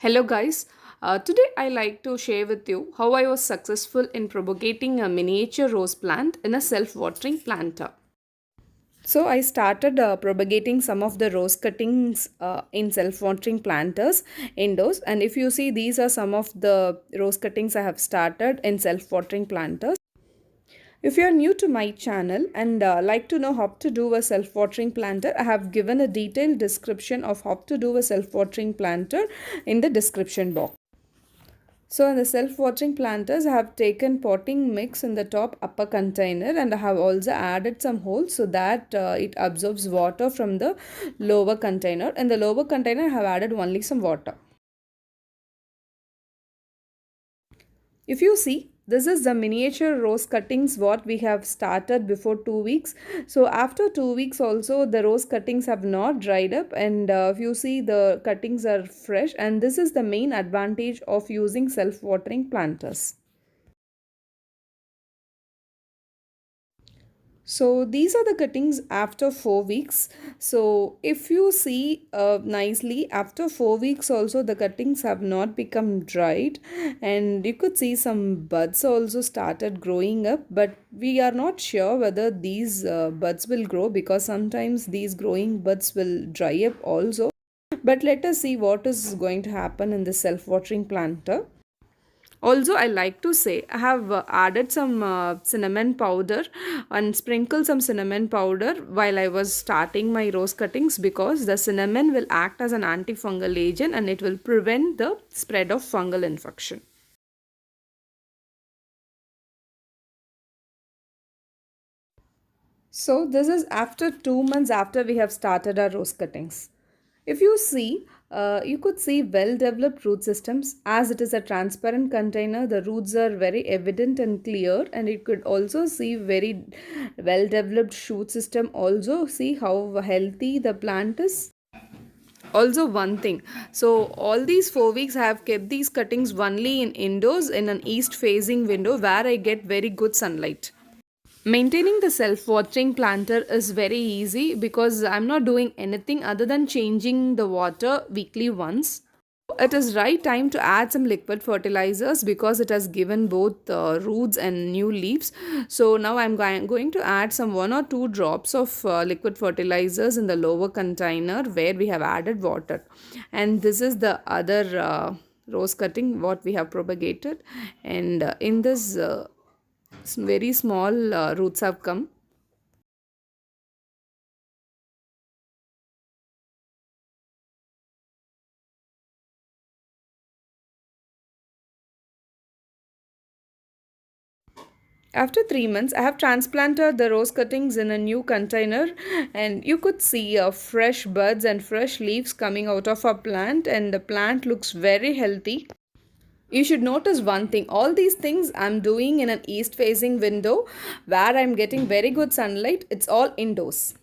Hello guys, today I like to share with you how I was successful in propagating a miniature rose plant in a self-watering planter. So I started propagating some of the rose cuttings in self-watering planters indoors, and if you see, these are some of the rose cuttings I have started in self-watering planters. If you are new to my channel and like to know how to do a self-watering planter, I have given a detailed description of how to do a self-watering planter in the description box. So in the self-watering planters, I have taken potting mix in the top upper container, and I have also added some holes so that it absorbs water from the lower container. In the lower container, I have added only some water. If you see, this is the miniature rose cuttings what we have started before 2 weeks. So after 2 weeks also the rose cuttings have not dried up, and if you see, the cuttings are fresh, and this is the main advantage of using self-watering planters. So these are the cuttings after 4 weeks. So if you see nicely, after 4 weeks also the cuttings have not become dried, and you could see some buds also started growing up, but we are not sure whether these buds will grow, because sometimes these growing buds will dry up also. But let us see what is going to happen in the self-watering planter. Also, I like to say I have added some cinnamon powder and sprinkled some cinnamon powder while I was starting my rose cuttings, because the cinnamon will act as an antifungal agent and it will prevent the spread of fungal infection. So this is after 2 months after we have started our rose cuttings. If you see, you could see well developed root systems. As it is a transparent container, the roots are very evident and clear, and you could also see very well developed shoot system. Also see how healthy the plant is. Also one thing, so all these 4 weeks I have kept these cuttings only in indoors in an east facing window where I get very good sunlight. Maintaining the self-watering planter is very easy because I'm not doing anything other than changing the water weekly once. It is right time to add some liquid fertilizers because it has given both roots and new leaves. So now I'm going to add some 1 or 2 drops of liquid fertilizers in the lower container where we have added water. And this is the other rose cutting what we have propagated, and in this very small roots have come. After 3 months, I have transplanted the rose cuttings in a new container, and you could see fresh buds and fresh leaves coming out of our plant, and the plant looks very healthy. You should notice one thing, all these things I'm doing in an east facing window where I'm getting very good sunlight. It's all indoors.